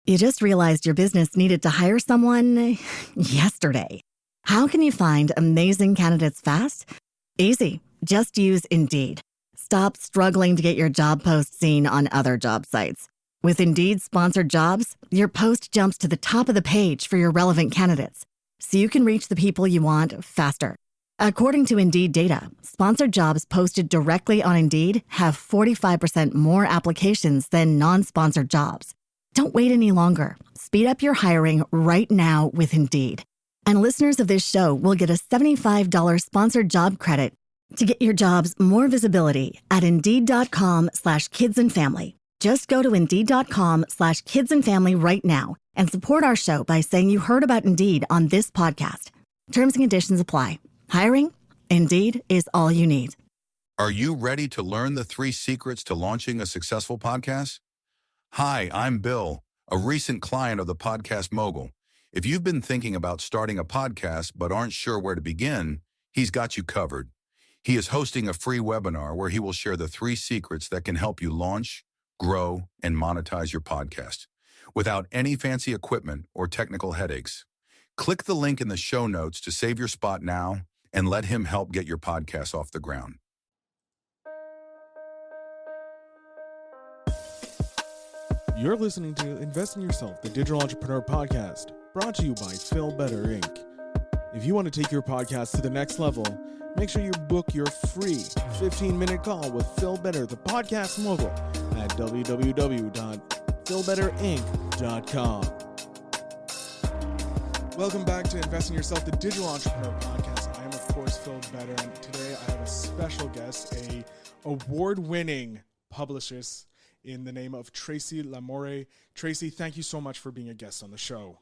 You just realized your business needed to hire someone yesterday. How can you find amazing candidates fast? Easy. Just use Indeed. Stop struggling to get your job post seen on other job sites. With Indeed sponsored jobs, your post jumps to the top of the page for your relevant candidates, so you can reach the people you want faster. According to Indeed data, sponsored jobs posted directly on Indeed have 45% more applications than non-sponsored jobs. Don't wait any longer. Speed up your hiring right now with Indeed. And listeners of this show will get a $75 sponsored job credit to get your jobs more visibility at Indeed.com/kidsandfamily. Just go to Indeed.com/kidsandfamily right now and support our show by saying you heard about Indeed on this podcast. Terms and conditions apply. Hiring? Indeed is all you need. Are you ready to learn the 3 secrets to launching a successful podcast? Hi, I'm Bill, a recent client of the Podcast Mogul. If you've been thinking about starting a podcast but aren't sure where to begin, he's got you covered. He is hosting a free webinar where he will share the 3 secrets that can help you launch, grow, and monetize your podcast without any fancy equipment or technical headaches. Click the link in the show notes to save your spot now and let him help get your podcast off the ground. You're listening to Invest in Yourself, the Digital Entrepreneur Podcast, brought to you by Phil Better, Inc. If you want to take your podcast to the next level, make sure you book your free 15-minute call with Phil Better, the Podcast Mogul, at www.philbetterinc.com. Welcome back to Invest in Yourself, the Digital Entrepreneur Podcast. I am, of course, Phil Better, and today I have a special guest, a award-winning publicist in the name of Tracy Lamourie. Tracy, thank you so much for being a guest on the show.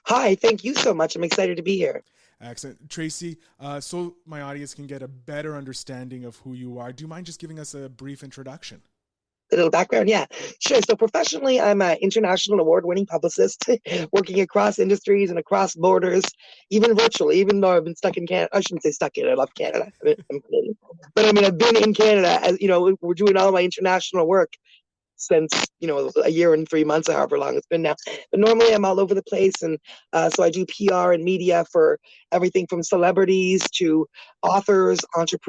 Hi, thank you so much. I'm excited to be here. Excellent. Tracy, so my audience can get a better understanding of who you are, do you mind just giving us a brief introduction? A little background, yeah, sure. So professionally, I'm an international award-winning publicist working across industries and across borders, even virtually, even though I've been stuck in Canada. I shouldn't say stuck in, I love Canada. I'm Canadian. But I mean, I've been in Canada, as you know, we're doing all my international work since, a year and 3 months, or however long it's been now. But normally I'm all over the place. And so I do PR and media for everything from celebrities to authors, public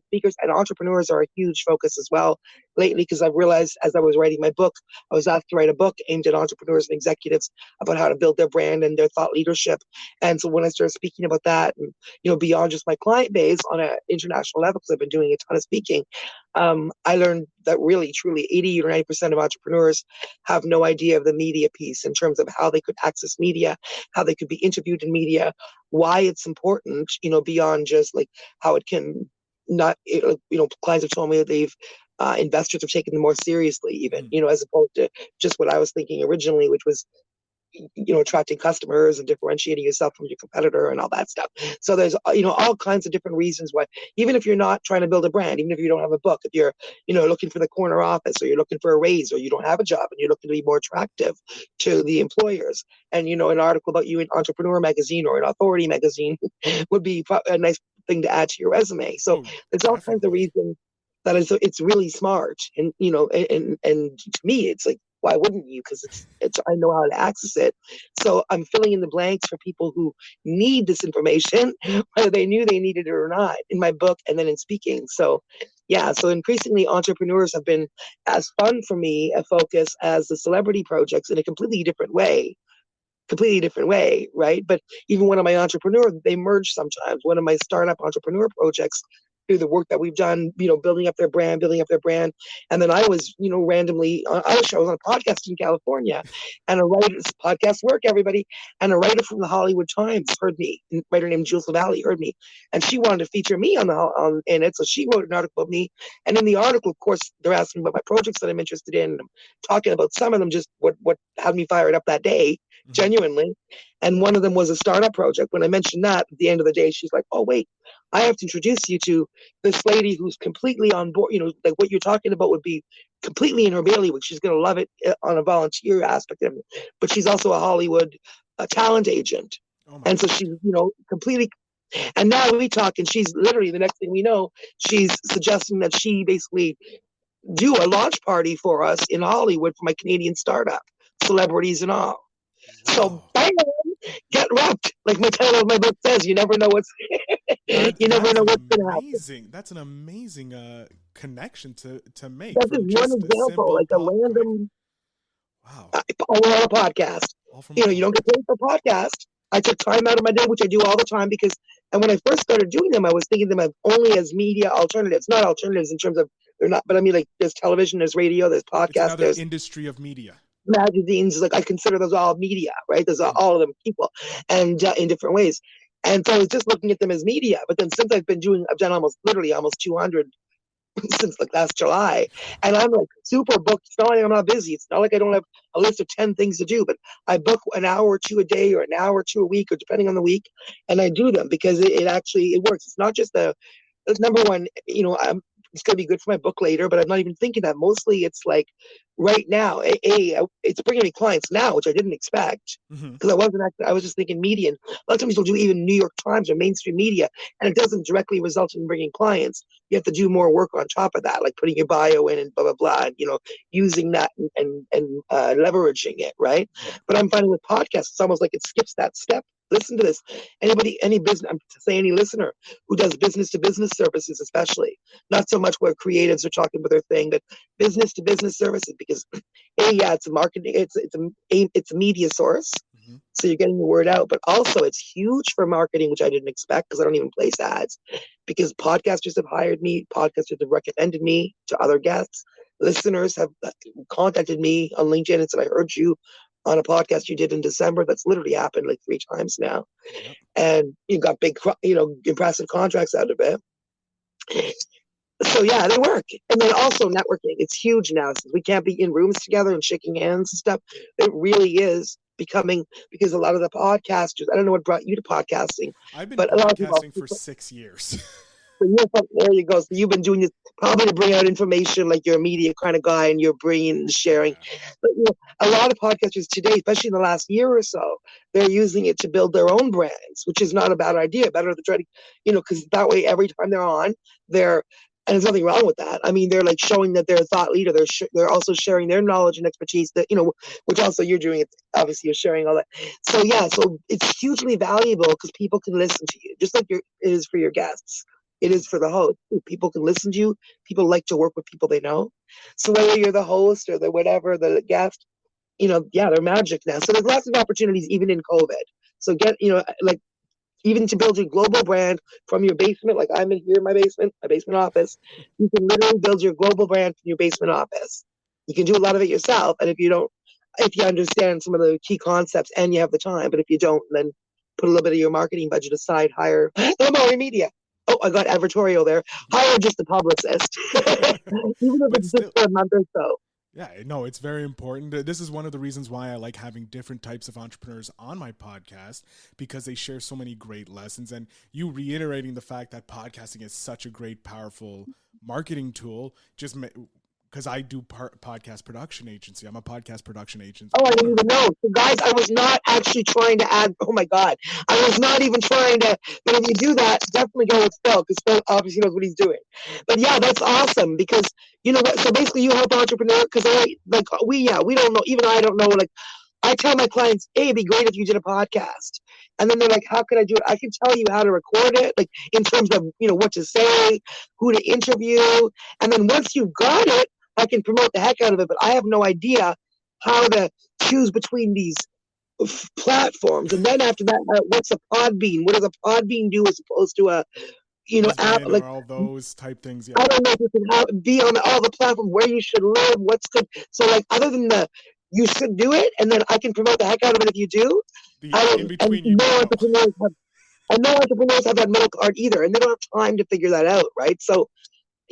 speakers, and entrepreneurs are a huge focus as well lately, because I've realized as I was writing my book, I was asked to write a book aimed at entrepreneurs and executives about how to build their brand and their thought leadership. And so when I started speaking about that, and, beyond just my client base on an international level, because I've been doing a ton of speaking, I learned that really, truly 80 or 90% of entrepreneurs have no idea of the media piece in terms of how they could access media, how they could be interviewed in media, why it's important, beyond just like how it can not, clients have told me that investors have taken them more seriously even, as opposed to just what I was thinking originally, which was, attracting customers and differentiating yourself from your competitor and all that stuff. So there's, all kinds of different reasons why, even if you're not trying to build a brand, even if you don't have a book, if you're, looking for the corner office, or you're looking for a raise, or you don't have a job and you're looking to be more attractive to the employers, and, an article about you in Entrepreneur magazine or an Authority magazine would be a nice thing to add to your resume. So there's all kinds of reasons that it's really smart. And, and to me, it's like, why wouldn't you? Because it's I know how to access it. So I'm filling in the blanks for people who need this information, whether they knew they needed it or not, in my book and then in speaking. So yeah, so increasingly entrepreneurs have been as fun for me a focus as the celebrity projects in a completely different way, right? But even one of my entrepreneurs, they merge sometimes. One of my startup entrepreneur projects, through the work that we've done, building up their brand. And then I was, randomly, I was on a podcast in California, and a writer, podcast work, everybody, and a writer from the Hollywood Times heard me, a writer named Jules Lavalley heard me, and she wanted to feature me in it. So she wrote an article about me. And in the article, of course, they're asking about my projects that I'm interested in. And I'm talking about some of them, just what had me fired up that day, genuinely. And one of them was a startup project. When I mentioned that, at the end of the day, she's like, oh, wait, I have to introduce you to this lady who's completely on board. Like what you're talking about would be completely in her bailiwick. She's going to love it on a volunteer aspect of it. But she's also a Hollywood talent agent. And so she's, completely. And now we talk, and she's literally, the next thing we know, she's suggesting that she basically do a launch party for us in Hollywood for my Canadian startup, celebrities and all. So Wow. bam, get wrapped. Like my title of my book says, you never know what's you That never is know an what's gonna happen. amazing. That's an amazing connection to make That's just from one just a example, simple like a right? random Wow. all on a podcast. All from a You don't get podcast. paid for podcast. I took time out of my day, which I do all the time because, and when I first started doing them, I was thinking of them only as media alternatives, not alternatives in terms of they're not, but I mean like there's television, there's radio, there's It's podcast, another there's industry of media. magazines. Like I consider those all media, right? There's all of them people, and in different ways. And so I was just looking at them as media. But then since I've done literally almost 200 since like last July, and I'm like super booked. It's not like I'm not busy. It's not like I don't have a list of 10 things to do, but I book an hour or two a day or an hour or two a week or depending on the week, and I do them because it actually it works. It's not just number one, it's going to be good for my book later, but I'm not even thinking that. Mostly it's like right now, it's bringing me clients now, which I didn't expect because I was just thinking media. And a lot of times you'll do even New York Times or mainstream media, and it doesn't directly result in bringing clients. You have to do more work on top of that, like putting your bio in and blah, blah, blah, and, using that and leveraging it, right? But I'm finding with podcasts, it's almost like it skips that step. Listen to this. Any business, I'm to say any listener who does business to business services, especially, not so much where creatives are talking about their thing, but business to business services, because it's a marketing, it's a media source. So you're getting the word out, but also it's huge for marketing, which I didn't expect because I don't even place ads, because podcasters have hired me, podcasters have recommended me to other guests, listeners have contacted me on LinkedIn and said, I heard you on a podcast you did in December. That's literally happened like 3 times now. Yep. And you got big, impressive contracts out of it. So yeah, they work. And then also networking. It's huge now since we can't be in rooms together and shaking hands and stuff. It really is becoming, because a lot of the podcasters, I don't know what brought you to podcasting. I've been but a lot of people, podcasting for 6 years. there you go. So you've been doing this probably to bring out information, like you're a media kind of guy and you're bringing and sharing. Yeah. But a lot of podcasters today, especially in the last year or so, they're using it to build their own brands, which is not a bad idea. Better to try to, because that way every time they're on, and there's nothing wrong with that. I mean, they're like showing that they're a thought leader. They're also sharing their knowledge and expertise that, which also you're doing. It's obviously you're sharing all that. So yeah, so it's hugely valuable because people can listen to you, just like it is for your guests. It is for the host. People can listen to you. People like to work with people they know. So whether you're the host or the whatever, the guest, they're magic now. So there's lots of opportunities even in COVID. So get, like even to build your global brand from your basement, like I'm in here in my basement office. You can literally build your global brand from your basement office. You can do a lot of it yourself. And if you understand some of the key concepts and you have the time, but if you don't, then put a little bit of your marketing budget aside, hire Lamourie Media. Oh, I got advertorial there. Hire just a publicist, even if it's just for a month or so. Yeah, no, it's very important. This is one of the reasons why I like having different types of entrepreneurs on my podcast, because they share so many great lessons. And you reiterating the fact that podcasting is such a great, powerful marketing tool, just because I do podcast production agency. I'm a podcast production agent. Oh, I didn't even know. So guys, I was not actually trying to add, oh my God. I was not even trying to, but if you do that, definitely go with Phil, because Phil obviously knows what he's doing. But yeah, that's awesome, because you know what, so basically you help entrepreneurs, because we don't know, even I don't know, like I tell my clients, hey, it'd be great if you did a podcast. And then they're like, how can I do it? I can tell you how to record it, like in terms of, what to say, who to interview. And then once you've got it, I can promote the heck out of it, but I have no idea how to choose between these platforms. And then after that, what's a Podbean? What does a Podbean do as opposed to a, app, like all those type things? Yeah. I don't know if you can be on all the platforms, where you should live, what's good. So like, other than you should do it, and then I can promote the heck out of it if you do. No entrepreneurs have that middle card either, and they don't have time to figure that out, right? So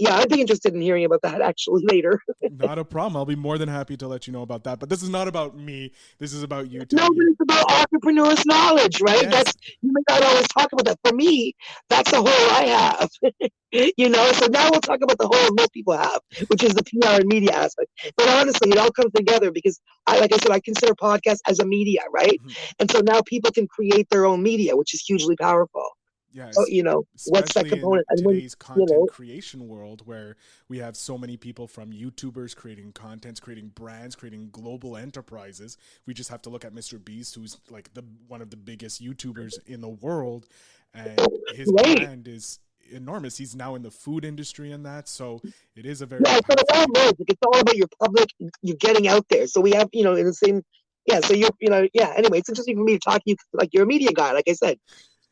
yeah, I'd be interested in hearing about that actually later. Not a problem. I'll be more than happy to let you know about that. But this is not about me. This is about you. No, but it's about entrepreneurs' knowledge, right? Yes. You may not always talk about that. For me, that's the whole I have. So now we'll talk about the whole most people have, which is the PR and media aspect. But honestly, it all comes together because like I said, I consider podcasts as a media, right? And so now people can create their own media, which is hugely powerful. Yeah, So, what's that especially in component? And when, today's you content know, creation world where we have so many people from YouTubers creating contents, creating brands, creating global enterprises. We just have to look at Mr. Beast, who's like the one of the biggest YouTubers in the world, and his right. brand is enormous. He's now in the food industry and that, so it is a very Yeah, so it powerful all thing. knows. Like, it's all about your public, you getting out there. So we have, in the same, yeah. So yeah. Anyway, it's interesting for me to talk to you, like you're a media guy, like I said.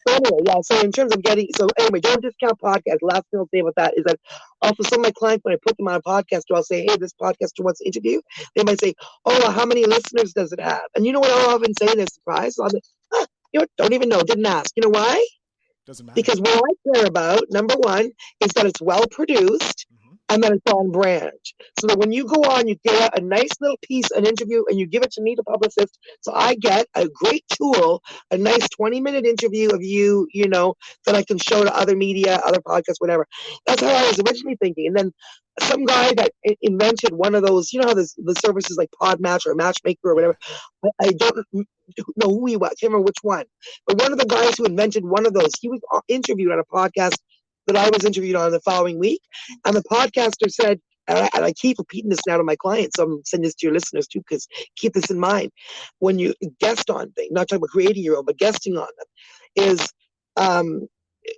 So anyway, yeah. So in terms of so anyway, don't discount podcasts. Last thing I'll say about that is that also some of my clients, when I put them on a podcaster, I'll say, hey, this podcaster wants to interview. They might say, oh, well, how many listeners does it have? And you know what I'll often say? They're surprised. So I'll be, don't even know, didn't ask. You know why? Doesn't matter. Because what I care about, number one, is that it's well produced Mm-hmm. and that it's on brand. So that when you go on, you get a nice little piece, an interview, and you give it to me, the publicist. So I get a great tool, a nice 20-minute interview of you, that I can show to other media, other podcasts, whatever. That's how I was originally thinking. And then some guy that invented one of those, how the services like Podmatch or Matchmaker or Yeah. whatever. I don't know who he was. I can't remember which one. But one of the guys who invented one of those, he was interviewed on a podcast that I was interviewed on the following week. And the podcaster said, and I keep repeating this now to my clients, so I'm sending this to your listeners too, because keep this in mind. When you guest on things, not talking about creating your own, but guesting on them, is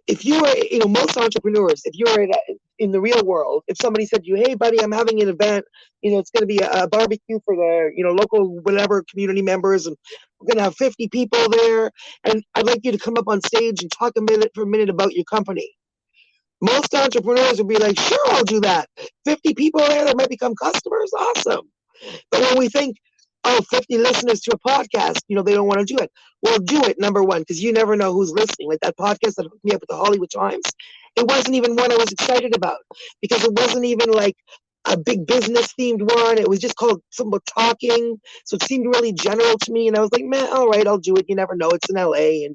if you are, most entrepreneurs, if you're in the real world, if somebody said to you, hey, buddy, I'm having an event, it's going to be a barbecue for the, local, whatever community members, and we're going to have 50 people there. And I'd like you to come up on stage and talk for a minute about your company. Most entrepreneurs would be like, sure, I'll do that. 50 people there that might become customers. Awesome. But when we think, 50 listeners to a podcast, they don't want to do it. Well, do it, number one, because you never know who's listening. Like that podcast that hooked me up with the Hollywood Times, it wasn't even one I was excited about because it wasn't even like a big business themed one. It was just called something about talking. So it seemed really general to me. And I was like, man, all right, I'll do it. You never know. It's in LA.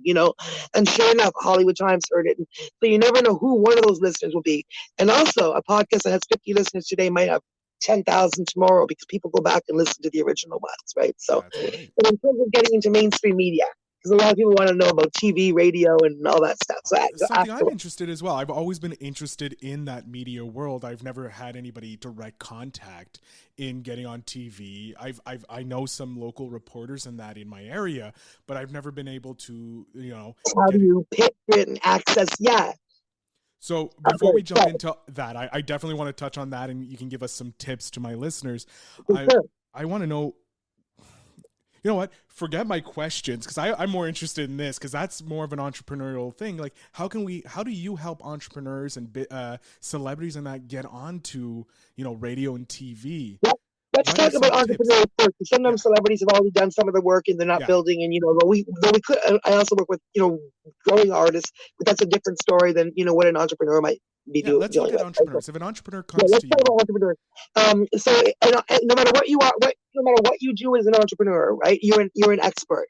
And sure enough, Hollywood Times heard it. And so you never know who one of those listeners will be. And also a podcast that has 50 listeners today might have 10,000 tomorrow because people go back and listen to the original ones, right? So, That's right. but in terms of getting into mainstream media, because a lot of people want to know about TV, radio, and all that stuff. So, Something I'm interested as well. I've always been interested in that media world. I've never had anybody direct contact in getting on TV. I know some local reporters in that in my area, but I've never been able to, how do get. you pitch it and access? Yeah. So before we jump Okay, into that, I definitely want to touch on that, and you can give us some tips to my listeners. for sure. I want to know. You know what? Forget my questions because I'm more interested in this because that's more of an entrepreneurial thing. Like, how do you help entrepreneurs and celebrities and that get onto, radio and TV? Let's What are talk about some tips? entrepreneurs first. Yeah. Sometimes celebrities have already done some of the work and they're not Yeah. building. And though we could, I also work with growing artists, but that's a different story than what an entrepreneur might be Yeah. Let's look dealing at with. Right? entrepreneurs. If an entrepreneur Yeah, comes let's to talk you, about entrepreneurs. So and no matter what you are, no matter what you do as an entrepreneur, right? You're an expert,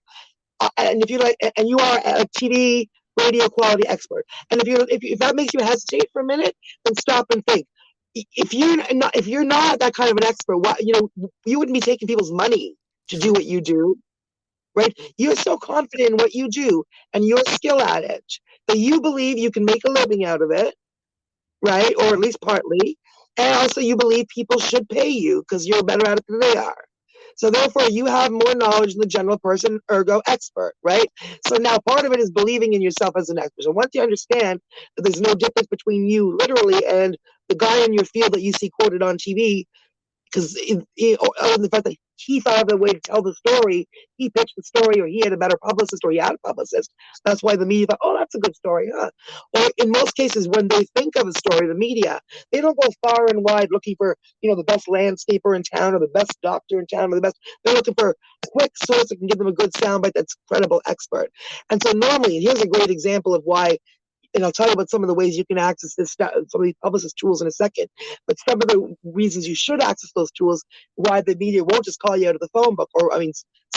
and if you like, and you are a TV radio quality expert. And if that makes you hesitate for a minute, then stop and think. If you're not that kind of an expert, you wouldn't be taking people's money to do true. what you do, right? You're so confident in what you do and your skill at it that you believe you can make a living out of it, right? Or Yeah. at least partly. And also you believe people should pay you because you're better at it than they are. So therefore you have more knowledge than the general person, ergo expert, right? So now part of it is believing in yourself as an expert. So once you understand that there's no difference between you literally and the guy in your field that you see quoted on TV, because other than the fact that he thought of a way to tell the story, he pitched the story, or he had a better publicist, or he had a publicist. That's why the media thought, oh, that's a good story, huh? Or in most cases, when they think of a story, the media, they don't go far and wide looking for, the best landscaper in town or the best doctor in town or the best. They're looking for a quick source that can give them a good soundbite that's credible, expert. And so normally, and here's a great example of why, and I'll tell you about some of the ways you can access this stuff, some of these publicist tools in a second. But some of the reasons you should access those tools, why the media won't just call you out of the phone book, or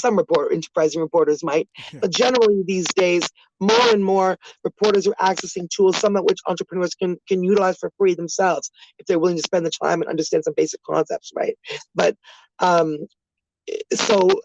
some enterprising reporters might, Yeah. but generally these days, more and more reporters are accessing tools, some of which entrepreneurs can utilize for free themselves if they're willing to spend the time and understand some basic concepts, right? But so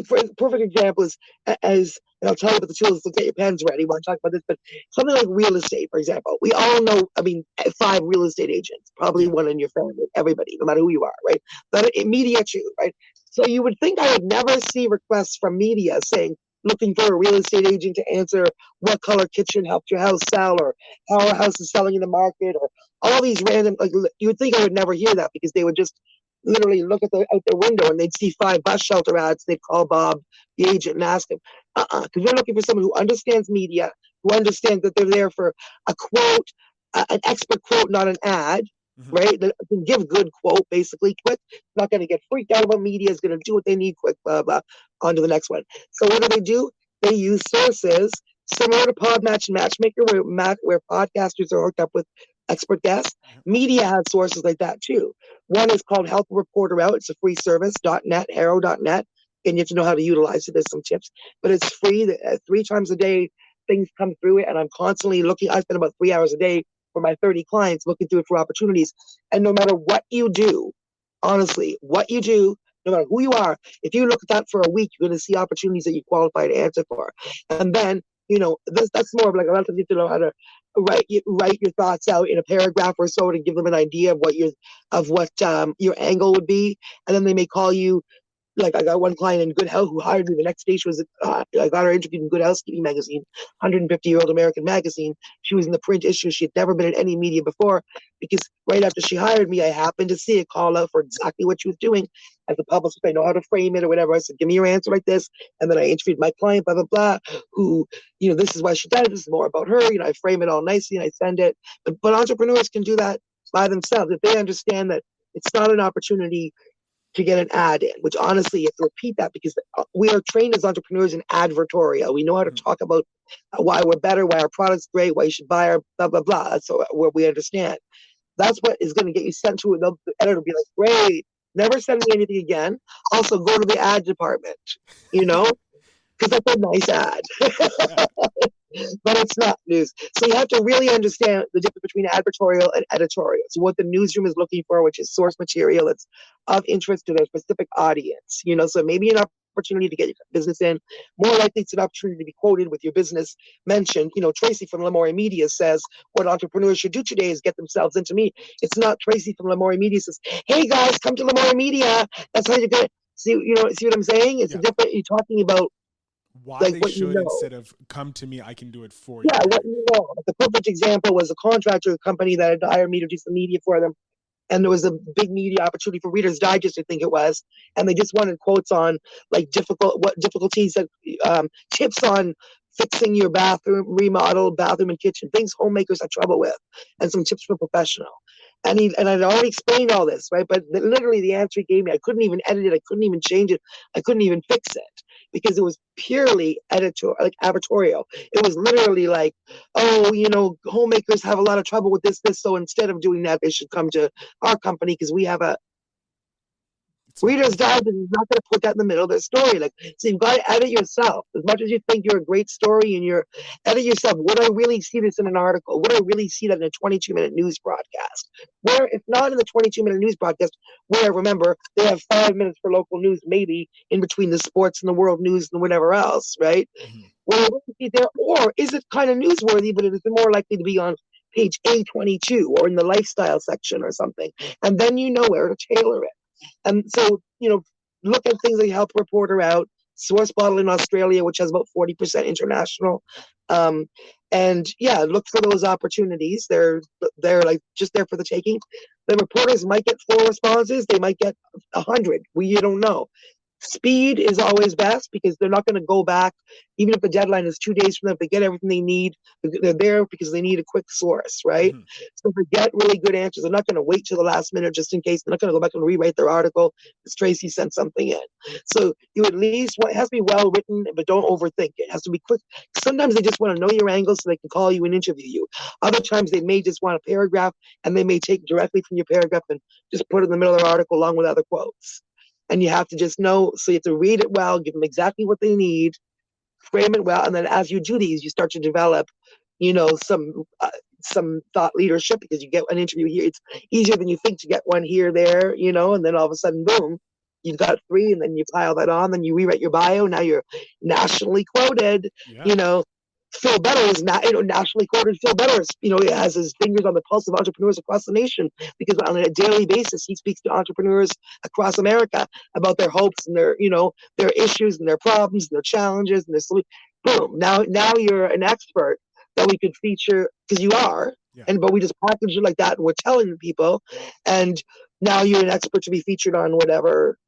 for a perfect example is as and I'll tell you about the tools. So get your pens ready. Want to talk about this, but something like real estate, for example. We all know, I mean, 5 real estate agents, probably Yeah. one in your family, everybody, no matter who you are, right? But media too, right? So you would think I would never see requests from media saying, looking for a real estate agent to answer what color kitchen helped your house sell, or how our house is selling in the market, or all these random, like, you would think I would never hear that, because they would just literally look at out their window and they'd see 5 bus shelter ads. They'd call Bob, the agent, and ask him, because they're looking for someone who understands media, who understands that they're there for a quote, an expert quote, not an ad, right? That can give good quote, basically quick. Not going to get freaked out about media. Is going to do what they need quick. Blah blah. On to the next one. So what do? They use sources similar to Podmatch and Matchmaker, where podcasters are hooked up with expert guests. Media has sources like that too. One is called Help a Reporter Out. It's a free service. .net, Harrow.net. And you have to know how to utilize it. There's some tips, but it's free. 3 times a day, things come through it, and I'm constantly looking. I spend about 3 hours a day for my 30 clients looking through it for opportunities. And no matter what you do, honestly, what you do, no matter who you are, if you look at that for a week, you're going to see opportunities that you qualify to answer for. And then, that's more of like a lot of you to know how to write your thoughts out in a paragraph or so to give them an idea of what your angle would be. And then they may call you. Like, I got one client in Good Health who hired me the next day. She was, I got her interviewed in Good Housekeeping magazine, 150-year-old American magazine. She was in the print issue. She had never been in any media before, because right after she hired me, I happened to see a call out for exactly what she was doing. As a publicist, I know how to frame it or whatever. I said, give me your answer like this. And then I interviewed my client, blah, blah, blah, who, this is why she did it. This is more about her. I frame it all nicely and I send it. But entrepreneurs can do that by themselves if they understand that it's not an opportunity to get an ad in, which honestly, you have to repeat that, because we are trained as entrepreneurs in advertorial. We know how to talk about why we're better, why our product's great, why you should buy our blah, blah, blah. That's what we understand. That's what is going to get you sent to the editor will be like, great, never send me anything again. Also, go to the ad department, because that's a nice ad. But it's not news. So you have to really understand the difference between advertorial and editorial. So what the newsroom is looking for, which is source material that's of interest to their specific audience. So maybe an opportunity to get your business in. More likely it's an opportunity to be quoted with your business mentioned. Tracy from Lamourie Media says what entrepreneurs should do today is get themselves into me. It's not Tracy from Lamourie Media says, hey guys, come to Lamourie Media. That's how you're going to see what I'm saying? It's a different, you're talking about why like they what should, you know. instead of come to me, I can do it for you. Yeah, what you know. The perfect example was a contractor company that had hired me to do some media for them. And there was a big media opportunity for Reader's Digest, I think it was. And they just wanted quotes on like difficulties, tips on fixing your bathroom, remodel, bathroom and kitchen, things homemakers have trouble with, and some tips for professional. And I'd already explained all this, right? But literally the answer he gave me, I couldn't even edit it. I couldn't even change it. I couldn't even fix it, because it was purely advertorial. It was literally like, homemakers have a lot of trouble with this. So instead of doing that, they should come to our company, because we have a Reader's Digest is not going to put that in the middle of their story. So you've got to edit yourself. As much as you think you're a great story and you're edit yourself. Would I really see this in an article? Would I really see that in a 22-minute news broadcast? Where, if not in the 22-minute news broadcast, where, remember, they have 5 minutes for local news, maybe in between the sports and the world news and whatever else, right? Will I really see there? Or is it kind of newsworthy, but it is more likely to be on page A22 or in the lifestyle section or something? And then you know where to tailor it. And so, look at things like Help a Reporter Out, Source Bottle in Australia, which has about 40% international. And yeah, look for those opportunities. They're like just there for the taking. The reporters might get 4 responses. They might get 100. You don't know. Speed is always best, because they're not going to go back, even if the deadline is 2 days from them. If they get everything they need, they're there because they need a quick source, right? So if they get really good answers, they're not going to wait till the last minute just in case. They're not going to go back and rewrite their article because Tracy sent something in. So you at least it has to be well written, but don't overthink it. It has to be quick. Sometimes they just want to know your angle so they can call you and interview you. Other times they may just want a paragraph, and they may take directly from your paragraph and just put it in the middle of their article along with other quotes. And you have to just know, so you have to read it well, give them exactly what they need, frame it well, and then as you do these, you start to develop, some thought leadership, because you get an interview here. It's easier than you think to get one here, there, and then all of a sudden, boom, you've got 3, and then you pile that on, then you rewrite your bio. Now you're nationally quoted. Yeah. Phil Better is nationally quoted. Phil Better, has his fingers on the pulse of entrepreneurs across the nation, because on a daily basis he speaks to entrepreneurs across America about their hopes and their issues and their problems and their challenges and their solutions. Boom! Now you're an expert that we could feature, because you are, Yeah. but we just package it like that, and we're telling people, and now you're an expert to be featured on whatever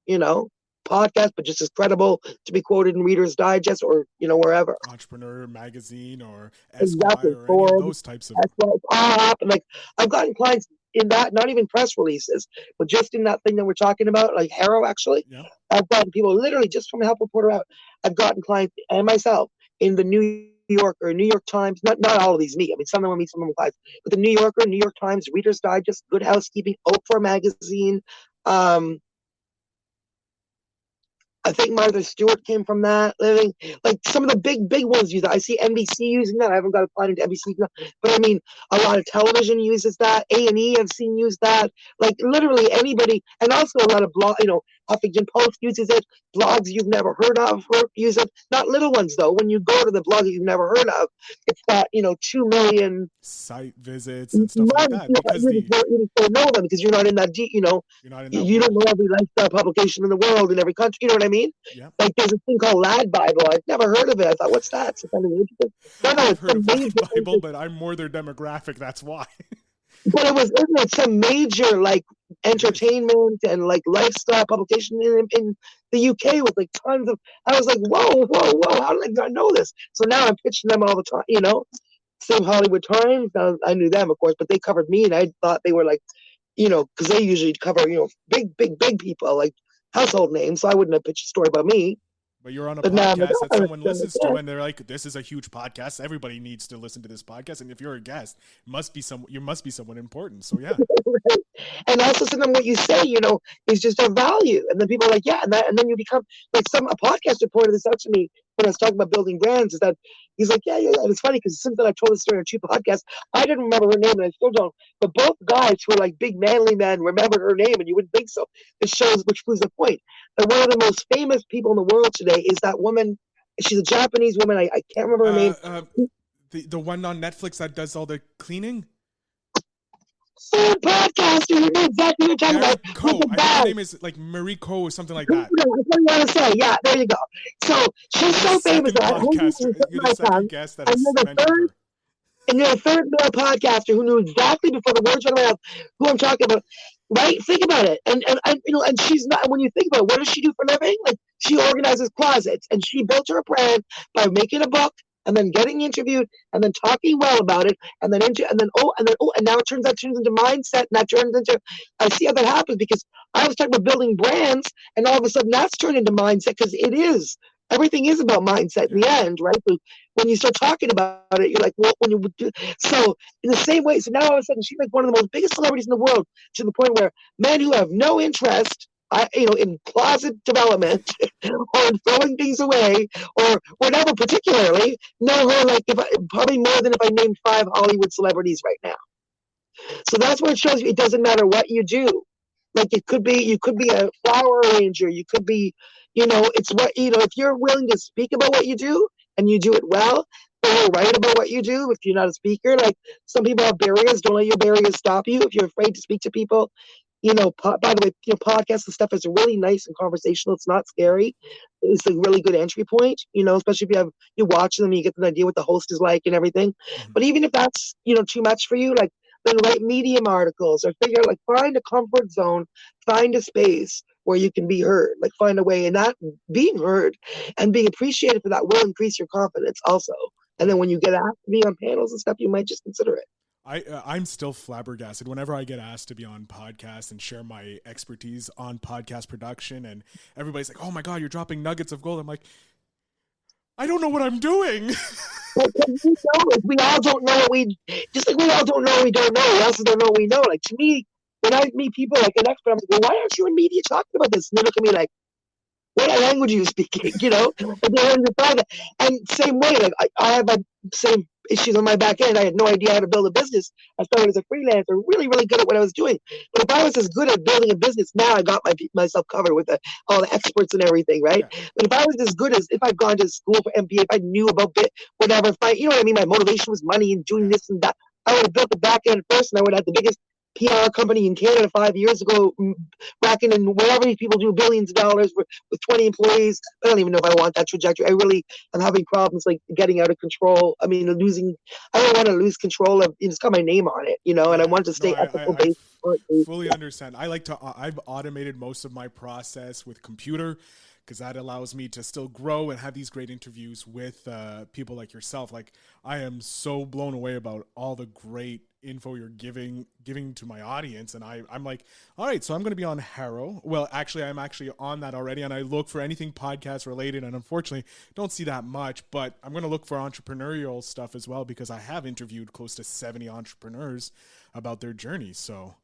podcast, but just as credible to be quoted in Reader's Digest or wherever. Entrepreneur magazine or Exactly. Esquire or any of those types of. That's what it's all happened. Like, I've gotten clients in that, not even press releases, but just in that thing that we're talking about, like Harrow, actually. Yeah. I've gotten people literally just from Help Reporter Out. I've gotten clients and myself in the New Yorker, New York Times. Not all of these me. I mean, some of them meet, some of them clients. But the New Yorker, New York Times, Reader's Digest, Good Housekeeping, Oprah magazine. I think Martha Stewart came from that. Like some of the big ones use that. I see NBC using that. I haven't got a client into NBC, but I mean, a lot of television uses that. A&E I've seen use that. Like literally anybody, and also a lot of Huffington Post uses it. Blogs you've never heard of use it. Not little ones though. When you go to the blog that you've never heard of, it's got 2 million site visits and stuff like that. Because you don't know them because you're not in that deep. you're not in that You don't know every lifestyle publication in the world in every country. You know what I mean? Yeah. Like there's a thing called Lad Bible. I've never heard of it. I thought, what's that? It's kind of interesting. I've heard of Lad Bible, but I'm more their demographic. That's why. But isn't it some major like entertainment and like lifestyle publication in the UK with like tons of? I was like, whoa! How did I not know this? So now I'm pitching them all the time. Same Hollywood Times. Now, I knew them, of course, but they covered me, and I thought they were like, because they usually cover big people like household names. So I wouldn't have pitched a story about me. But you're on a podcast that someone listens to, and they're like, "This is a huge podcast. Everybody needs to listen to this podcast." And if you're a guest, you must be someone important. So yeah. And also, sometimes what you say, is just of value. And then people are like, yeah, and then you become like a podcaster pointed this out to me when I was talking about building brands. Is that he's like, yeah. And it's funny because since then I've told this story on 2 podcasts, I didn't remember her name, and I still don't. But both guys who are like big manly men remembered her name, and you wouldn't think so. It shows, which proves the point, that one of the most famous people in the world today is that woman. She's a Japanese woman. I can't remember her name. The one on Netflix that does all the cleaning. Food podcaster, you know exactly what you're talking about. Her name is like Marie Co or something like that. That's what you want to say. Yeah, there you go. So she's so famous. You're the second guest that has mentioned her. And you're the third male podcaster who knew exactly before the words went around who I'm talking about. Right? Think about it. And she's not. When you think about it, what does she do for a living? Like she organizes closets, and she built her brand by making a book, and then getting interviewed, and then talking well about it, and now it turns into mindset, and that turns into. I see how that happens because I was talking about building brands, and all of a sudden that's turned into mindset because it is. Everything is about mindset in the end, right? But when you start talking about it, you're like, well, so in the same way, so now all of a sudden she's like one of the most biggest celebrities in the world, to the point where men who have no interest, in closet development or in throwing things away or whatever, particularly know her like probably more than if I named 5 Hollywood celebrities right now. So that's where it shows you it doesn't matter what you do. Like you could be a flower arranger, you could be. It's what, if you're willing to speak about what you do and you do it well, or write about what you do, if you're not a speaker, like some people have barriers, don't let your barriers stop you. If you're afraid to speak to people, by the way, podcasts and stuff is really nice and conversational. It's not scary. It's a really good entry point, especially if you watch them, you get an idea what the host is like and everything. Mm-hmm. But even if that's, too much for you, like then write Medium articles or find a comfort zone, find a space where you can be heard, like find a way, and that being heard and being appreciated for that will increase your confidence also. And then when you get asked to be on panels and stuff, you might just consider it. I'm still flabbergasted whenever I get asked to be on podcasts and share my expertise on podcast production, and everybody's like, oh my God, you're dropping nuggets of gold. I'm like, I don't know what I'm doing. We all don't know what just like we all don't know what we don't know. We also don't know what we know. Like to me, when I meet people like an expert, I'm like, well, why aren't you in media talking about this? And they look at me like, what language are you speaking? And they understand that. And same way, like I have my same issues on my back end. I had no idea how to build a business. I started as a freelancer, really, really good at what I was doing. But if I was as good at building a business, now I got myself covered with all the experts and everything, right? Yeah. But if I was as good as if I'd gone to school for MBA, if I knew about whatever, you know what I mean? My motivation was money and doing this and that. I would have built the back end first, and I would have the biggest PR company in Canada 5 years ago, racking in whatever these people do, billions of dollars with 20 employees. I don't even know if I want that trajectory. I'm having problems like getting out of control. I mean, I don't want to lose control of, it's got my name on it, and I want to stay ethical based. Fully understand. I've automated most of my process with computer, because that allows me to still grow and have these great interviews with people like yourself. Like, I am so blown away about all the great info you're giving to my audience. And I'm like, all right, so I'm going to be on Harrow. Well, actually, I'm actually on that already. And I look for anything podcast related. And unfortunately, don't see that much. But I'm going to look for entrepreneurial stuff as well, because I have interviewed close to 70 entrepreneurs about their journey. So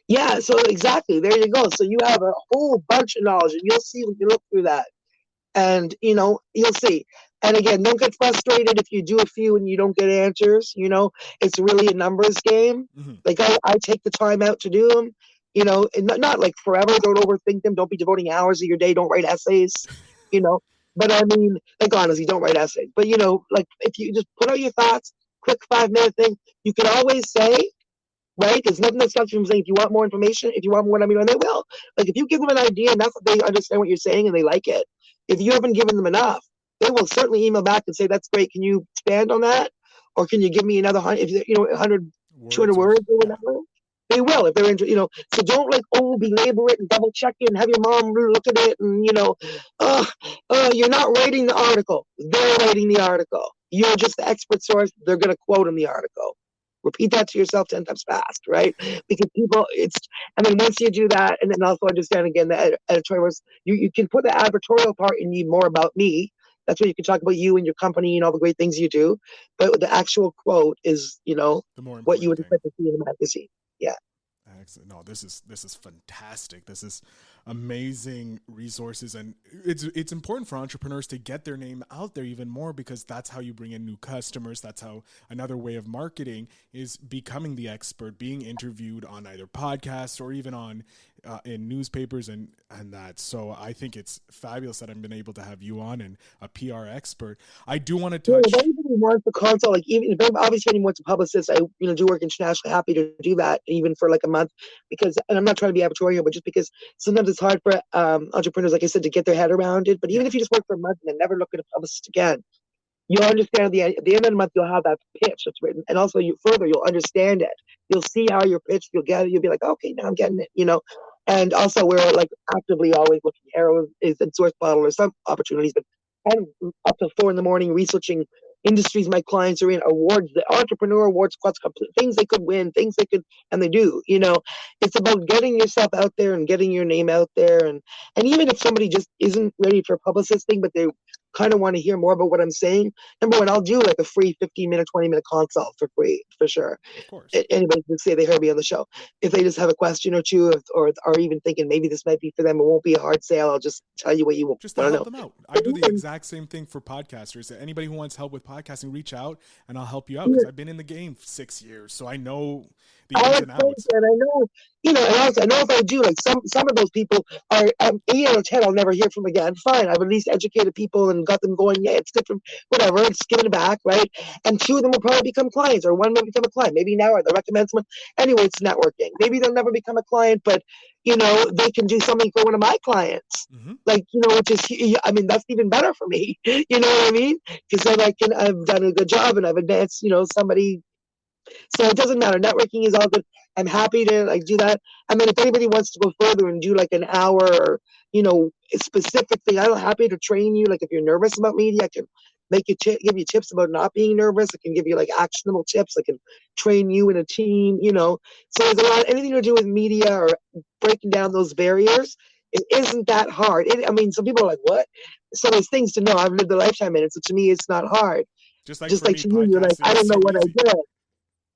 yeah, so exactly. There you go. So you have a whole bunch of knowledge, and you'll see when you look through that. And, you'll see. And again, don't get frustrated if you do a few and you don't get answers. It's really a numbers game. Mm-hmm. Like I take the time out to do them, and not like forever. Don't overthink them. Don't be devoting hours of your day. Don't write essays, But I mean, like, honestly, don't write essays. But, like, if you just put out your thoughts, quick 5-minute thing, you can always say, right? There's nothing that stops you from saying, if you want more information, if you want more, let me know, and they will. Like, if you give them an idea enough that they understand what you're saying and they like it, if you haven't given them enough, they will certainly email back and say, that's great. Can you expand on that? Or can you give me another 100, 200 words or whatever? They will, if they're interested, So don't belabor it and double check it and have your mom look at it and, you're not writing the article. They're writing the article. You're just the expert source. They're going to quote in the article. Repeat that to yourself 10 times fast, right? Because and then once you do that, and then also understand again the editorial, you can put the advertorial part and need more about me. That's where you can talk about you and your company and all the great things you do. But the actual quote is, the more what you would thing. expect to see in a magazine. Yeah. Excellent. No, this is fantastic. This is amazing resources, and it's important for entrepreneurs to get their name out there even more, because that's how you bring in new customers. That's how another way of marketing is becoming the expert, being interviewed on either podcasts or even on in newspapers and that. So I think it's fabulous that I've been able to have you on, and a PR expert. I do want to touch. If anybody wants a consult, like even if obviously anyone wants a publicist, I do work internationally. Happy to do that even for like a month, because, and I'm not trying to be advertorial, but just because sometimes it's hard for entrepreneurs, like I said, to get their head around it. But even if you just work for a month and then never look at a publicist again, you'll understand at the end of the month, you'll have that pitch that's written. And also you'll understand it. You'll see how you're pitched. You'll get it. You'll be like, okay, now I'm getting it, And also we're like actively always looking. Arrow is in source bottle or some opportunities, but I'm up till 4 a.m. researching industries my clients are in, awards, the entrepreneur awards, things they could win, things they could, and they do, it's about getting yourself out there and getting your name out there. And even if somebody just isn't ready for a publicist thing, but they kind of want to hear more about what I'm saying, number one, I'll do like a free 15-minute, 20-minute consult for free, for sure. Of course. Anybody can say they heard me on the show. If they just have a question or two, or even thinking maybe this might be for them, it won't be a hard sale. I'll just tell you what you want to to help know. them out. I do the exact same thing for podcasters. Anybody who wants help with podcasting, reach out and I'll help you out, because I've been in the game for 6 years, so I know the ins and outs. And I know, and also I know if I do, like some of those people are 8 out of 10 I'll never hear from again. Fine, I've at least educated people and got them going. Yeah, it's good for whatever. It's giving it back, right? And 2 of them will probably become clients, or 1 may become a client. Maybe now they'll recommend someone. Anyway, it's networking. Maybe they'll never become a client, but they can do something for one of my clients. Mm-hmm. Like, which is, I mean, that's even better for me. You know what I mean? Because then I've done a good job and I've advanced, somebody. So it doesn't matter. Networking is all good. I'm happy to do that. I mean, if anybody wants to go further and do like an hour or, a specific thing, I'm happy to train you. Like if you're nervous about media, I can make you give you tips about not being nervous. I can give you like actionable tips. I can train you in a team, So there's a lot, anything to do with media or breaking down those barriers. It isn't that hard. Some people are like, what? So there's things to know. I've lived a lifetime in it. So to me, it's not hard. Just like to me, you, you're like, I don't know what I did.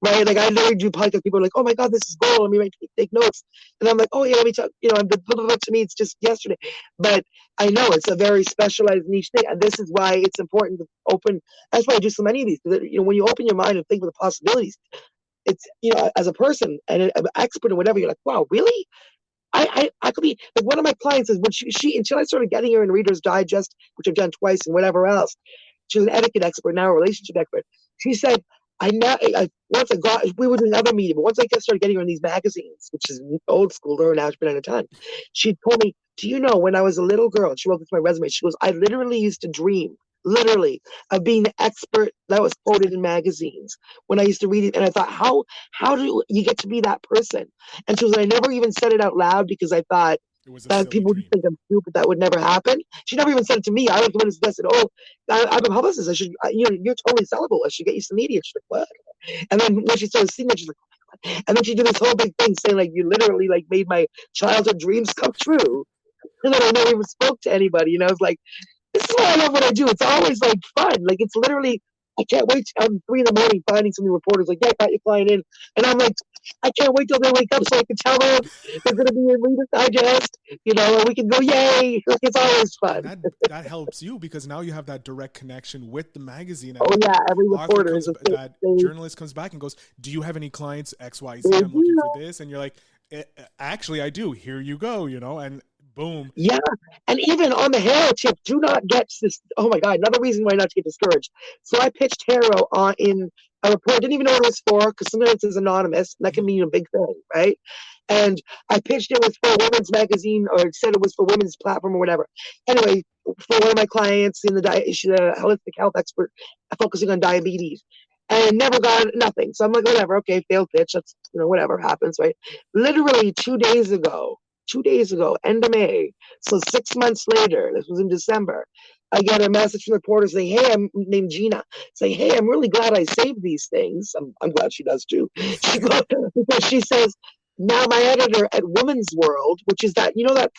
right? Like I literally do podcasts. People are like, "Oh my God, this is gold. Let me take notes." And I'm like, "Oh yeah, let me talk." And to me, it's just yesterday, but I know it's a very specialized niche thing, and this is why it's important to open. That's why I do so many of these. Because when you open your mind and think of the possibilities, it's as a person and an expert or whatever, you're like, "Wow, really?" I could be like one of my clients is when until I started getting her in Reader's Digest, which I've done twice, and whatever else. She's an etiquette expert now, a relationship expert. She said, once I got, we were doing other media, but once I started getting her in these magazines, which is old school to her now, she's been at a ton. She told me, "Do you know when I was a little girl?" And she wrote this to my resume. She goes, "I literally used to dream, literally, of being the expert that was quoted in magazines when I used to read it." And I thought, how do you get to be that person? And she was, I never even said it out loud because I thought It was a that silly people would dream. think I'm stupid. That would never happen. She never even said it to me. I was the one who suggested, "Oh, I'm a publicist. I should, you're totally sellable. I should get you some media." She's like, "What?" And then when she started seeing it, she's like, "Oh my God." And then she did this whole big thing saying, like, "You literally like made my childhood dreams come true." And then I never even spoke to anybody. And I was like, this is why I love what I do. It's always like fun. Like it's literally, I can't wait. I'm 3 a.m. finding some reporters like, "Yeah, I got your client in," and I'm like, I can't wait till they wake up so I can tell them they're going to be in Reader's Digest, and we can go, yay! Like it's always fun. And that helps you because now you have that direct connection with the magazine. And Oh yeah, every author reporter is a that journalist comes back and goes, "Do you have any clients XYZ? I'm looking for this." And you're like, "Actually, I do. Here you go." And boom. Yeah, and even on the Haro tip, do not get this. Oh my God, another reason why not to get discouraged. So I pitched Haro in a report. Didn't even know what it was for because sometimes it's anonymous, and that can mean a big thing, right? And I pitched it was for a women's magazine, or it said it was for women's platform or whatever. Anyway, for one of my clients in she's a holistic health expert focusing on diabetes. And never got nothing. So I'm like, whatever, okay, failed pitch. That's whatever happens, right? Literally 2 days ago, end of May. So 6 months later, this was in December, I get a message from the reporter saying, "Hey," I'm named Gina, saying, "Hey, I'm really glad I saved these things." I'm glad she does too. Because she says, now my editor at Women's World, which is that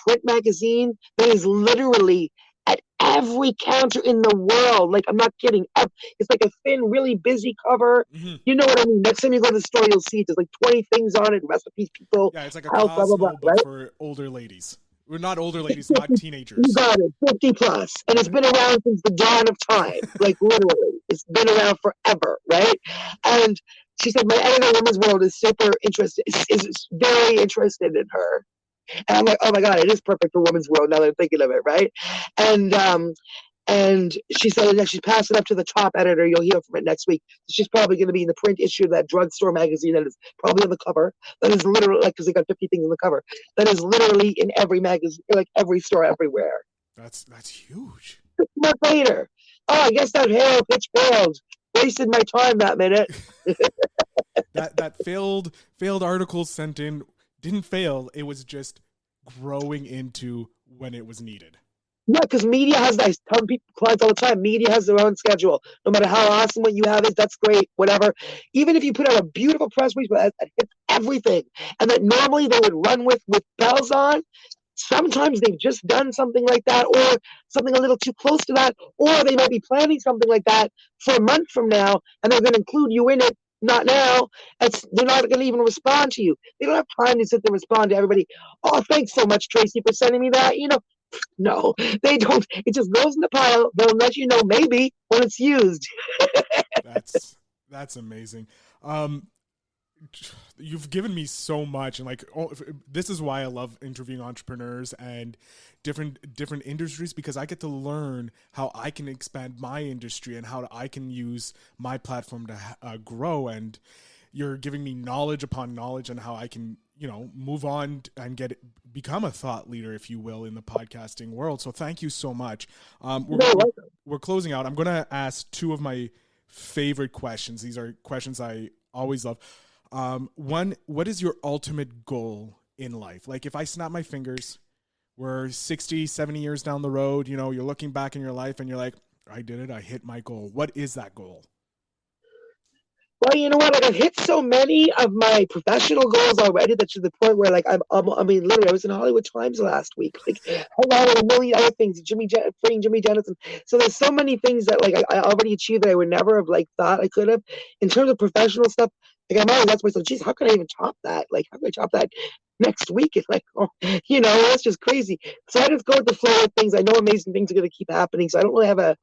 print magazine that is literally at every counter in the world. Like, I'm not kidding. It's like a thin, really busy cover. Mm-hmm. You know what I mean? Next time you go to the store, you'll see it. There's like 20 things on it, recipes, people. Yeah, it's like a health, blah, blah, blah, Cosmo book right? for older ladies. We're not older ladies, not teenagers. You got it, 50 plus. And it's been around since the dawn of time. Like, literally. It's been around forever, right? And she said, my editor at Women's World is super interested, is very interested in her. And I'm like, oh my God, it is perfect for Women's World now that I'm thinking of it, right? And she said that she's passed it up to the top editor. You'll hear from it next week. She's probably going to be in the print issue of that drugstore magazine that is probably on the cover. That is literally, like, because they got 50 things on the cover. That is literally in every magazine, like every store everywhere. That's huge. 6 months later, oh, I guess that Haro pitch failed. Wasted my time that minute. that failed article sent in didn't fail. It was just growing into when it was needed. Yeah, because media has, I tell clients all the time, media has their own schedule. No matter how awesome what you have is, that's great, whatever. Even if you put out a beautiful press release that hits everything, and that normally they would run with bells on, sometimes they've just done something like that, or something a little too close to that, or they might be planning something like that for a month from now, and they're going to include you in it. Not now. They're not going to even respond to you. They don't have time to sit there and respond to everybody. "Oh, thanks so much, Tracy, for sending me that." No, they don't. It just goes in the pile. They'll let you know maybe when it's used. That's amazing. You've given me so much, and this is why I love interviewing entrepreneurs and different industries, because I get to learn how I can expand my industry and how I can use my platform to grow. And you're giving me knowledge upon knowledge on how I can, move on and become a thought leader, if you will, in the podcasting world. So thank you so much. We're closing out. I'm going to ask two of my favorite questions. These are questions I always love. One, what is your ultimate goal in life? Like, if I snap my fingers, we're 60, 70 years down the road, you're looking back in your life and you're like, I did it. I hit my goal. What is that goal? Well, you know what? Like, I've hit so many of my professional goals already that to the point where, like, literally, I was in Hollywood Times last week. Like, along with a million other things, freeing Jimmy Jennison. So there's so many things that, like, I already achieved that I would never have, like, thought I could have. In terms of professional stuff, Like I'm always asking myself, geez, how can I even top that? Like, how can I top that next week? It's like, oh, that's just crazy. So I just go with the flow of things. I know amazing things are going to keep happening. So I don't really have a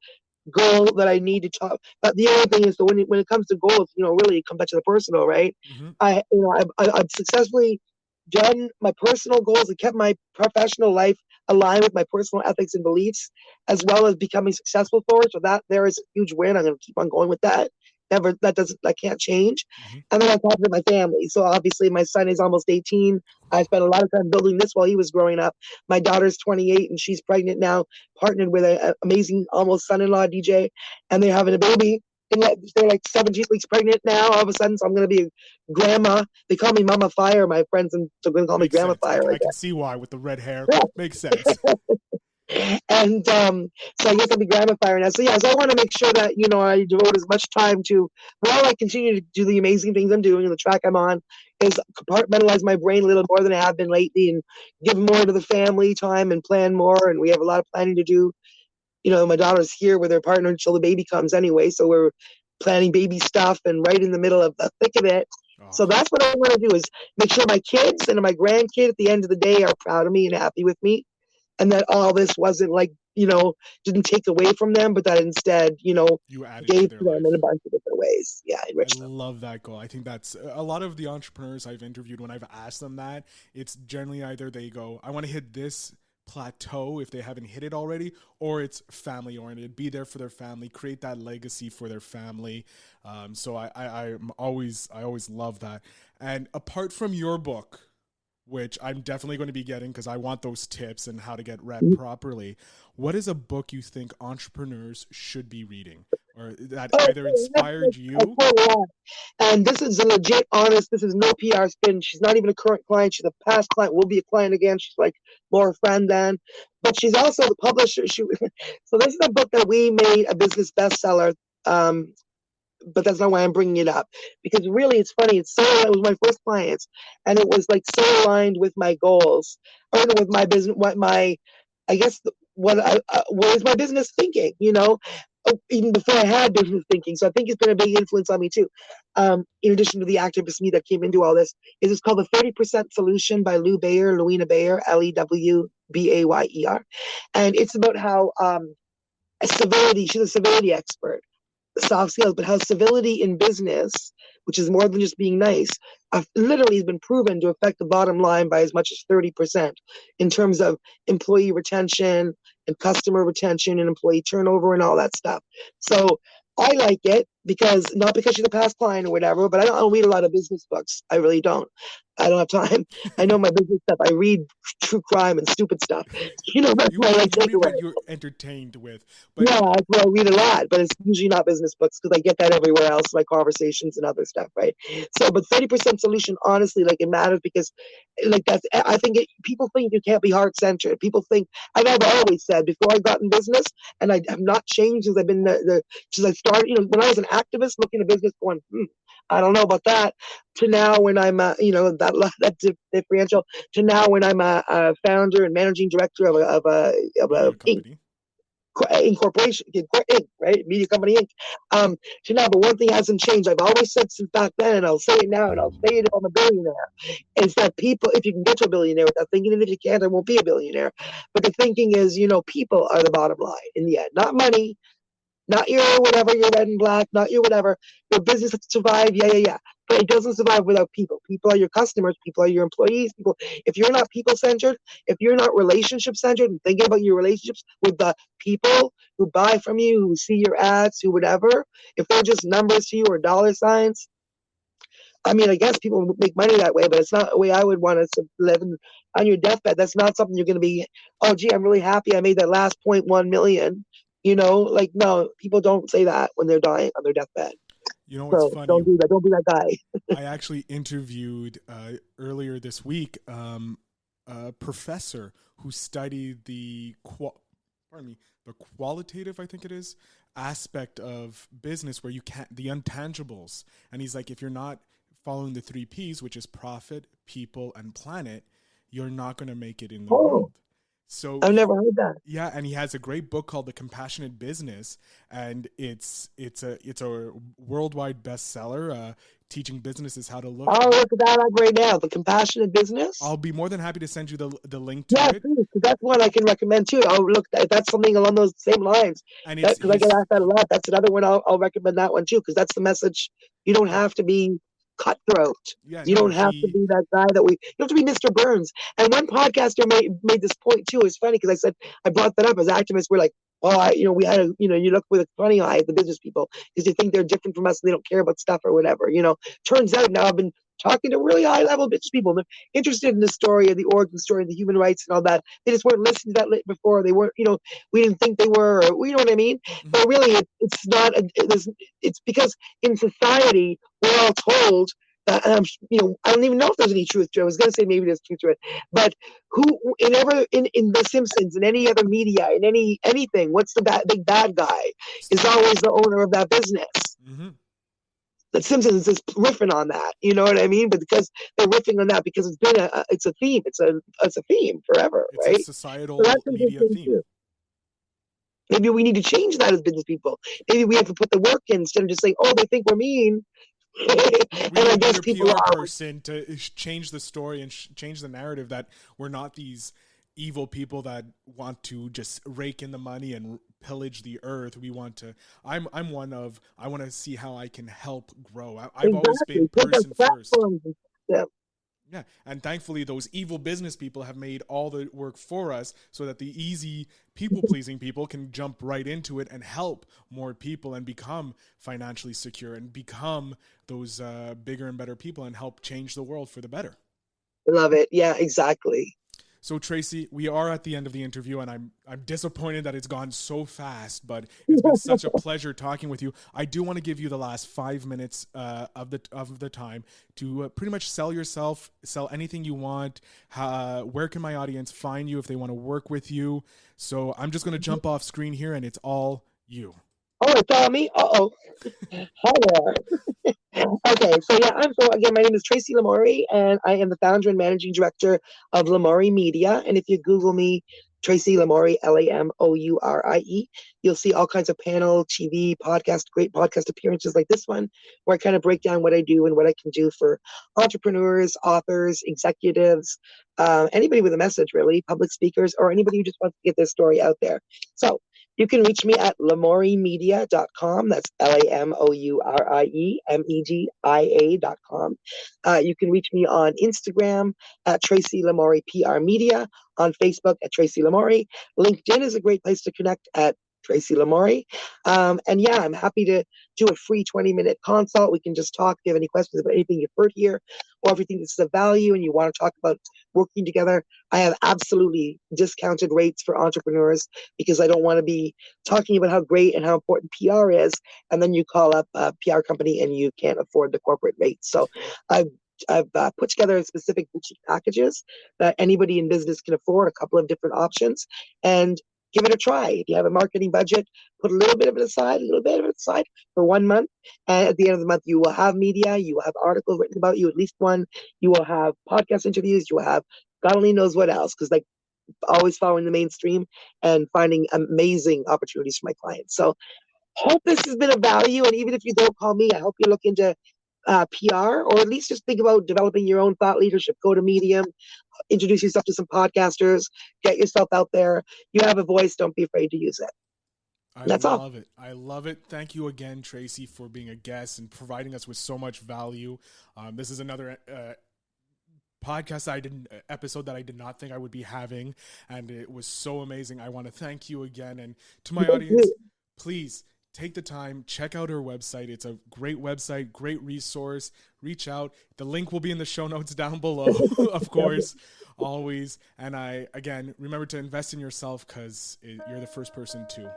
goal that I need to top. But the other thing is, so when it comes to goals, really it comes back to the personal, right? Mm-hmm. I've successfully done my personal goals and kept my professional life aligned with my personal ethics and beliefs, as well as becoming successful for it. So that there is a huge win. I'm going to keep on going with that. That can't change. Mm-hmm. And then on top of it, my family. So obviously my son is almost 18. I spent a lot of time building this while he was growing up. My daughter's 28 and she's pregnant now, partnered with an amazing almost son-in-law DJ, and they're having a baby. And they're like 17 weeks pregnant now all of a sudden, so I'm going to be a grandma. They call me Mama Fire, my friends, and they're going to call me Grandma sense. Fire. I can see why with the red hair. Yeah. Makes sense. And so I guess I'll be Grandma Fire now. So yeah, so I want to make sure that, I devote as much time to, while I continue to do the amazing things I'm doing and the track I'm on, is compartmentalize my brain a little more than I have been lately and give more to the family time and plan more. And we have a lot of planning to do. My daughter's here with her partner until the baby comes anyway. So we're planning baby stuff and right in the middle of the thick of it. Oh. So that's what I want to do, is make sure my kids and my grandkid at the end of the day are proud of me and happy with me. And that all this wasn't like, didn't take away from them, but that instead, you gave to to them life in a bunch of different ways. Yeah, enriched them. love that goal. I think that's a lot of the entrepreneurs I've interviewed. When I've asked them that, it's generally either they go, I want to hit this plateau if they haven't hit it already, or it's family oriented, be there for their family, create that legacy for their family. So I always love that. And apart from your book, which I'm definitely going to be getting because I want those tips and how to get rep properly, what is a book you think entrepreneurs should be reading, or that either inspired you? And this is a legit, honest, this is no PR spin. She's not even a current client. She's a past client, will be a client again. She's like more a friend than, but she's also the publisher. So this is a book that we made a business bestseller. But that's not why I'm bringing it up, because really it's funny. It was my first client, and it was like so aligned with my goals, or with my business, what is my business thinking, even before I had business thinking. So I think it's been a big influence on me too. In addition to the activist me that came into all this, it's called The 30% Solution by Louina Bayer, Lewbayer. And it's about how civility, she's a civility expert, soft skills, but how civility in business, which is more than just being nice, literally has been proven to affect the bottom line by as much as 30% in terms of employee retention and customer retention and employee turnover and all that stuff. So I like it not because she's a past client or whatever, but I don't read a lot of business books. I really don't. I don't have time. I know my business stuff. I read true crime and stupid stuff. That's what I like to take away. What you're entertained with. But yeah, that's what I read a lot, but it's usually not business books because I get that everywhere else, like conversations and other stuff, right? So, but 30% solution, honestly, like it matters because, like I think people think you can't be heart-centered. People think, I've always said before I got in business, and I have not changed since I've been since I started, when I was an activist looking at business going, I don't know about that, to now when I'm, that differential, to now when I'm a founder and managing director of a company. Incorporation, Inc., right? Media company Inc. So now, but one thing hasn't changed. I've always said since back then, and I'll say it now, and I'll say it if I'm a billionaire, is that people, if you can get to a billionaire without thinking, and if you can't, I won't be a billionaire. But the thinking is, people are the bottom line in the end, not money, not your whatever, your red and black, not your whatever. Your business has to survive, yeah. But it doesn't survive without people. People are your customers. People are your employees. If you're not people-centered, if you're not relationship-centered and thinking about your relationships with the people who buy from you, who see your ads, who whatever, if they're just numbers to you or dollar signs, I mean, I guess people make money that way, but it's not the way I would want us to live. And on your deathbed, that's not something you're going to be, oh, gee, I'm really happy I made that last 0.1 million. No, people don't say that when they're dying on their deathbed. What's funny? Don't do that. Don't be that guy. I actually interviewed earlier this week a professor who studied the qualitative, I think it is, aspect of business where you can't, the untangibles. And he's like, if you're not following the 3 Ps, which is profit, people, and planet, you're not going to make it in the world. So I've never heard that. yeah, and he has a great book called The Compassionate Business, and it's a worldwide bestseller, teaching businesses how to look. I'll look that up right now. The Compassionate Business. I'll be more than happy to send you the link to Yeah, it. please, 'cause that's one I can recommend too. Oh, look, that's something along those same lines. And Because I get asked that a lot. That's another one I'll recommend that one too, because that's the message. You don't have to be cutthroat. Yeah, You no, don't have to be that guy you don't have to be Mr. Burns. And one podcaster made this point too. It's funny because I brought that up as activists. We're like, oh, we had you look with a funny eye at the business people because you think they're different from us and they don't care about stuff or whatever. Turns out now I've been talking to really high level business people. They're interested in the story and the origin story and the human rights and all that. They just weren't listening to that before. They weren't, we didn't think they were, or, you know what I mean? Mm-hmm. But really, it's not, it's because in society, we're all told that, I don't even know if there's any truth to it. I was going to say maybe there's truth to it, but in The Simpsons, in any other media, in anything, what's the big bad guy is always the owner of that business. Mm-hmm. The Simpsons is riffing on that, you know what I mean? But because they're riffing on that, because it's been it's a theme, it's a theme forever, it's right? a societal media theme. Too. Maybe we need to change that as business people. Maybe we have to put the work in instead of just saying, "Oh, they think we're mean." We need a better PR person to change the story and change the narrative that we're not these evil people that want to just rake in the money and pillage the earth. We want to. I want to see how I can help grow. I've always been person first. Yeah, and thankfully those evil business people have made all the work for us so that the easy people-pleasing people can jump right into it and help more people and become financially secure and become those bigger and better people and help change the world for the better. Love it. Yeah, exactly. So Tracy, we are at the end of the interview, and I'm disappointed that it's gone so fast, but it's been such a pleasure talking with you. I do want to give you the last 5 minutes of the time to pretty much sell yourself, sell anything you want. Where can my audience find you if they want to work with you? So I'm just going to jump off screen here, and it's all you. Oh, it's all me? Uh-oh. Hi there. Okay, so yeah, my name is Tracy Lamourie, and I am the founder and managing director of Lamourie Media. And if you Google me, Tracy Lamourie, Lamourie, you'll see all kinds of panel, TV, great podcast appearances like this one, where I kind of break down what I do and what I can do for entrepreneurs, authors, executives, anybody with a message, really, public speakers, or anybody who just wants to get their story out there. So you can reach me at lamouriemedia.com. That's LAMOURIEMEDIA.com. You can reach me on Instagram at Tracy Lamourie PR Media, on Facebook at Tracy Lamourie. LinkedIn is a great place to connect at Tracy Lamourie. And yeah, I'm happy to do a free 20-minute consult. We can just talk. If you have any questions about anything you've heard here, or if you think this is of value and you want to talk about working together, I have absolutely discounted rates for entrepreneurs because I don't want to be talking about how great and how important PR is, and then you call up a PR company and you can't afford the corporate rates. So I've put together specific boutique packages that anybody in business can afford, a couple of different options, and give it a try. If you have a marketing budget, put a little bit of it aside for 1 month. And at the end of the month, you will have media, you will have articles written about you, at least one. You will have podcast interviews, you will have God only knows what else, because always following the mainstream and finding amazing opportunities for my clients. So hope this has been of value. And even if you don't call me, I hope you look into PR, or at least just think about developing your own thought leadership. Go to Medium, introduce yourself to some podcasters, get yourself out there. You have a voice, don't be afraid to use it. That's all. I love it. Thank you again, Tracy, for being a guest and providing us with so much value. This is another episode that I did not think I would be having, and it was so amazing. I want to thank you again, and to my audience, please take the time, check out her website. It's a great website, great resource. Reach out. The link will be in the show notes down below, of course, always. And remember to invest in yourself, because you're the first person to.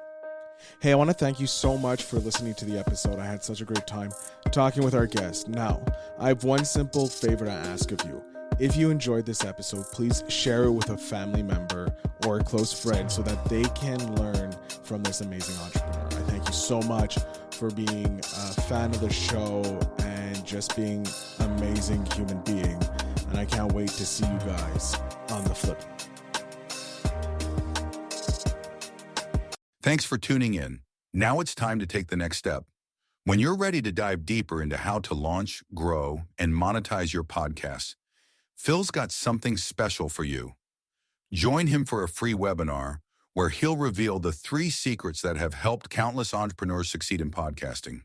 Hey, I want to thank you so much for listening to the episode. I had such a great time talking with our guest. Now, I have one simple favor to ask of you. If you enjoyed this episode, please share it with a family member or a close friend so that they can learn from this amazing entrepreneur. I thank you so much for being a fan of the show and just being an amazing human being. And I can't wait to see you guys on the flip. Thanks for tuning in. Now it's time to take the next step. When you're ready to dive deeper into how to launch, grow, and monetize your podcast, Phil's got something special for you. Join him for a free webinar where he'll reveal the 3 secrets that have helped countless entrepreneurs succeed in podcasting.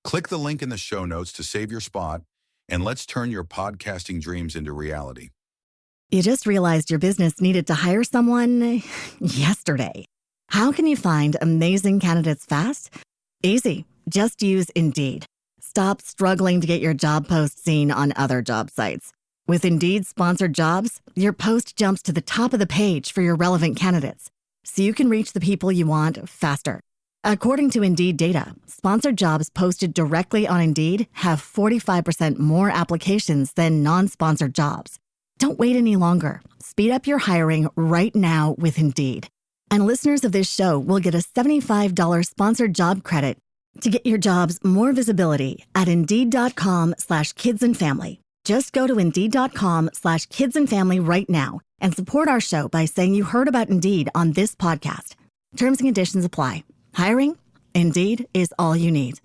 Click the link in the show notes to save your spot, and let's turn your podcasting dreams into reality. You just realized your business needed to hire someone yesterday. How can you find amazing candidates fast? Easy. Just use Indeed. Stop struggling to get your job post seen on other job sites. With Indeed sponsored jobs, your post jumps to the top of the page for your relevant candidates, so you can reach the people you want faster. According to Indeed data, sponsored jobs posted directly on Indeed have 45% more applications than non-sponsored jobs. Don't wait any longer. Speed up your hiring right now with Indeed. And listeners of this show will get a $75 sponsored job credit to get your jobs more visibility at Indeed.com/kidsandfamily. Just go to Indeed.com/kidsandfamily right now and support our show by saying you heard about Indeed on this podcast. Terms and conditions apply. Hiring? Indeed is all you need.